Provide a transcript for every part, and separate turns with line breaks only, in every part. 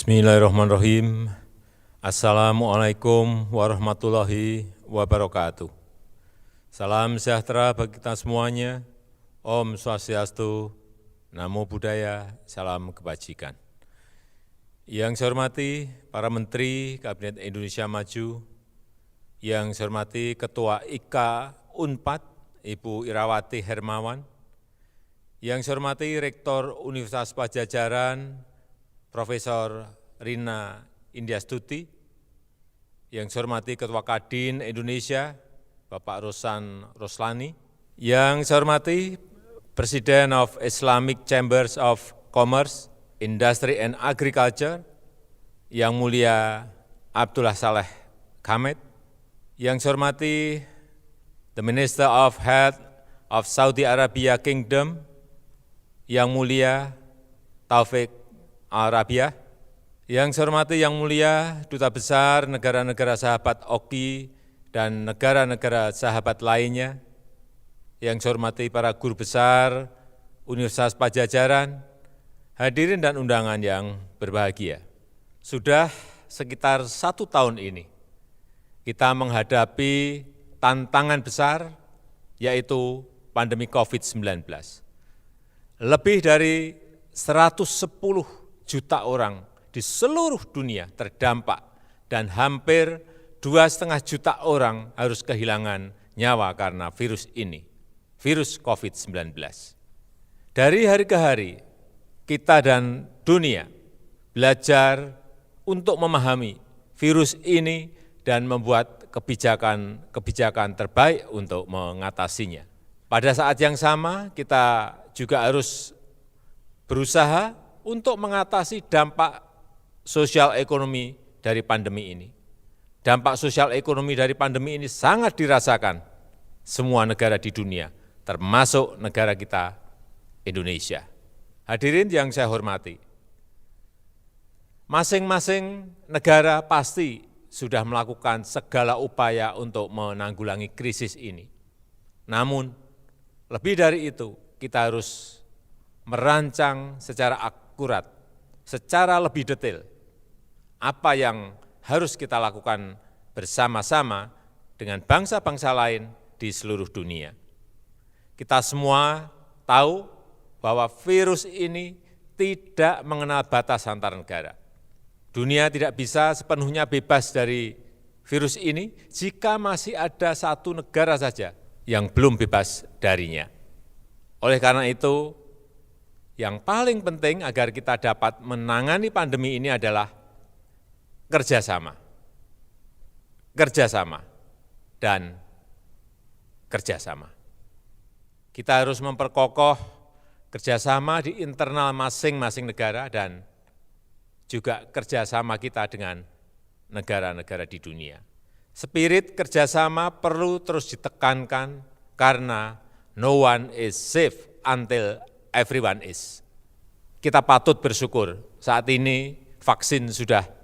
Bismillahirrahmanirrahim. Assalamualaikum warahmatullahi wabarakatuh. Salam sejahtera bagi kita semuanya. Om Swastiastu, Namo Buddhaya, salam kebajikan. Yang saya hormati para Menteri Kabinet Indonesia Maju, yang saya hormati Ketua IKA Unpad, Ibu Irawati Hermawan, yang saya hormati Rektor Universitas Padjadjaran, Profesor Rina Indiastuti, yang saya hormati Ketua Kadin Indonesia, Bapak Rosan Roslani, yang saya hormati Presiden of Islamic Chambers of Commerce, Industry and Agriculture, Yang Mulia Abdullah Saleh Khamed, yang saya hormati The Minister of Health of Saudi Arabia Kingdom, Yang Mulia Taufik Arabia, yang saya hormati Yang Mulia Duta Besar negara-negara sahabat OKI dan negara-negara sahabat lainnya, yang saya hormati para guru besar Universitas Padjadjaran, hadirin dan undangan yang berbahagia. Sudah sekitar 1 tahun ini, kita menghadapi tantangan besar, yaitu pandemi COVID-19. Lebih dari 110 juta orang di seluruh dunia terdampak dan hampir 2,5 juta orang harus kehilangan nyawa karena virus ini, virus COVID-19. Dari hari ke hari, kita dan dunia belajar untuk memahami virus ini dan membuat kebijakan terbaik untuk mengatasinya. Pada saat yang sama, kita juga harus berusaha untuk mengatasi dampak sosial ekonomi dari pandemi ini. Dampak sosial ekonomi dari pandemi ini sangat dirasakan semua negara di dunia, termasuk negara kita, Indonesia. Hadirin yang saya hormati, masing-masing negara pasti sudah melakukan segala upaya untuk menanggulangi krisis ini. Namun, lebih dari itu, kita harus merancang secara akurat, secara lebih detail, apa yang harus kita lakukan bersama-sama dengan bangsa-bangsa lain di seluruh dunia. Kita semua tahu bahwa virus ini tidak mengenal batas antar negara. Dunia tidak bisa sepenuhnya bebas dari virus ini jika masih ada satu negara saja yang belum bebas darinya. Oleh karena itu, yang paling penting agar kita dapat menangani pandemi ini adalah kerjasama, dan kerjasama. Kita harus memperkokoh kerjasama di internal masing-masing negara dan juga kerjasama kita dengan negara-negara di dunia. Spirit kerjasama perlu terus ditekankan karena no one is safe until everyone is. Kita patut bersyukur saat ini vaksin sudah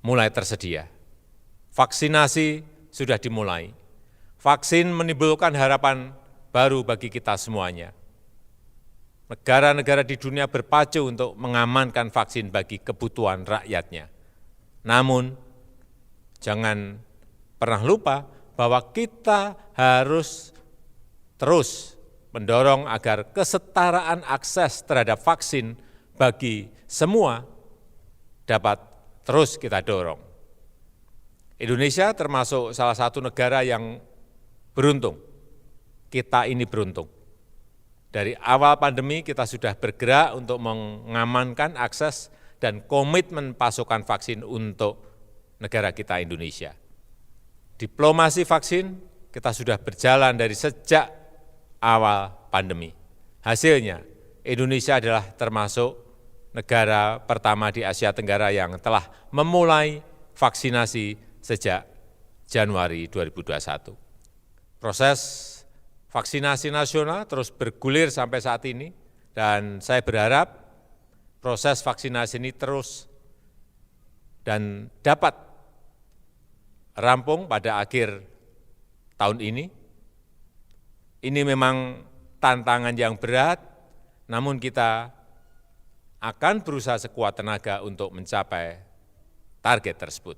mulai tersedia. Vaksinasi sudah dimulai. Vaksin menimbulkan harapan baru bagi kita semuanya. Negara-negara di dunia berpacu untuk mengamankan vaksin bagi kebutuhan rakyatnya. Namun, jangan pernah lupa bahwa kita harus terus mendorong agar kesetaraan akses terhadap vaksin bagi semua dapat terus kita dorong. Indonesia termasuk salah satu negara yang beruntung. Kita ini beruntung. Dari awal pandemi kita sudah bergerak untuk mengamankan akses dan komitmen pasokan vaksin untuk negara kita Indonesia. Diplomasi vaksin kita sudah berjalan dari sejak awal pandemi. Hasilnya, Indonesia adalah termasuk negara pertama di Asia Tenggara yang telah memulai vaksinasi sejak Januari 2021. Proses vaksinasi nasional terus bergulir sampai saat ini, dan saya berharap proses vaksinasi ini terus dan dapat rampung pada akhir tahun ini. Ini memang tantangan yang berat, namun kita akan berusaha sekuat tenaga untuk mencapai target tersebut.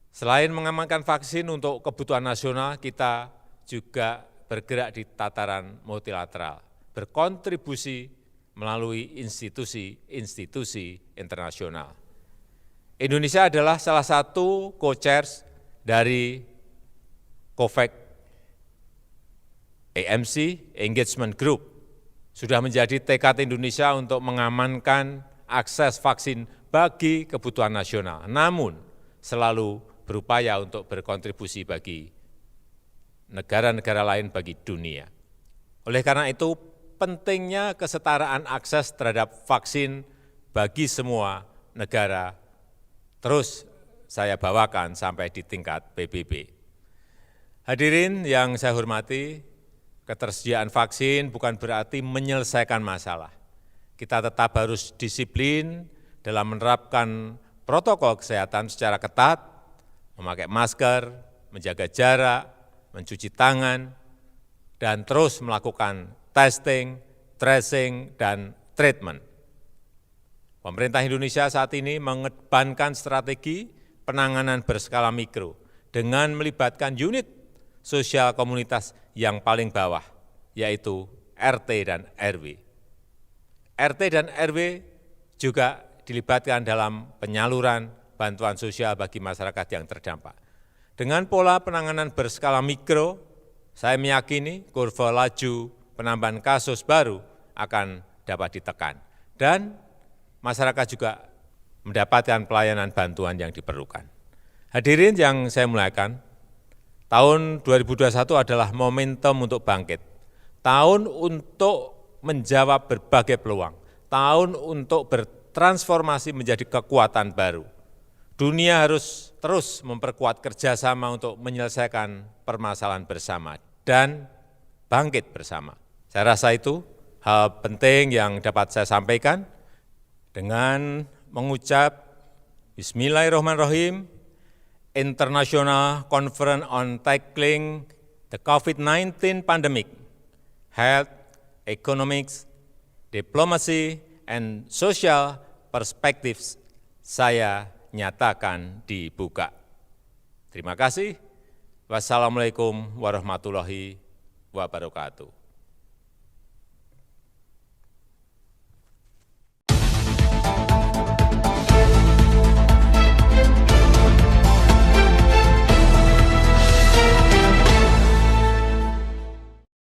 Selain mengamankan vaksin untuk kebutuhan nasional, kita juga bergerak di tataran multilateral, berkontribusi melalui institusi-institusi internasional. Indonesia adalah salah satu co-chairs dari COVAX AMC Engagement Group. Sudah menjadi tekad Indonesia untuk mengamankan akses vaksin bagi kebutuhan nasional, namun selalu berupaya untuk berkontribusi bagi negara-negara lain, bagi dunia. Oleh karena itu, pentingnya kesetaraan akses terhadap vaksin bagi semua negara terus saya bawakan sampai di tingkat PBB. Hadirin yang saya hormati, ketersediaan vaksin bukan berarti menyelesaikan masalah. Kita tetap harus disiplin dalam menerapkan protokol kesehatan secara ketat, memakai masker, menjaga jarak, mencuci tangan, dan terus melakukan testing, tracing, dan treatment. Pemerintah Indonesia saat ini mengedepankan strategi penanganan berskala mikro dengan melibatkan unit sosial komunitas yang paling bawah, yaitu RT dan RW. RT dan RW juga dilibatkan dalam penyaluran bantuan sosial bagi masyarakat yang terdampak. Dengan pola penanganan berskala mikro, saya meyakini kurva laju penambahan kasus baru akan dapat ditekan dan masyarakat juga mendapatkan pelayanan bantuan yang diperlukan. Hadirin yang saya muliakan, tahun 2021 adalah momentum untuk bangkit, tahun untuk menjawab berbagai peluang, tahun untuk bertransformasi menjadi kekuatan baru. Dunia harus terus memperkuat kerjasama untuk menyelesaikan permasalahan bersama dan bangkit bersama. Saya rasa itu hal penting yang dapat saya sampaikan. Dengan mengucap Bismillahirrahmanirrahim, International Conference on Tackling the COVID-19 Pandemic, Health, Economics, Diplomacy, and Social Perspectives, saya nyatakan dibuka. Terima kasih. Wassalamualaikum warahmatullahi wabarakatuh.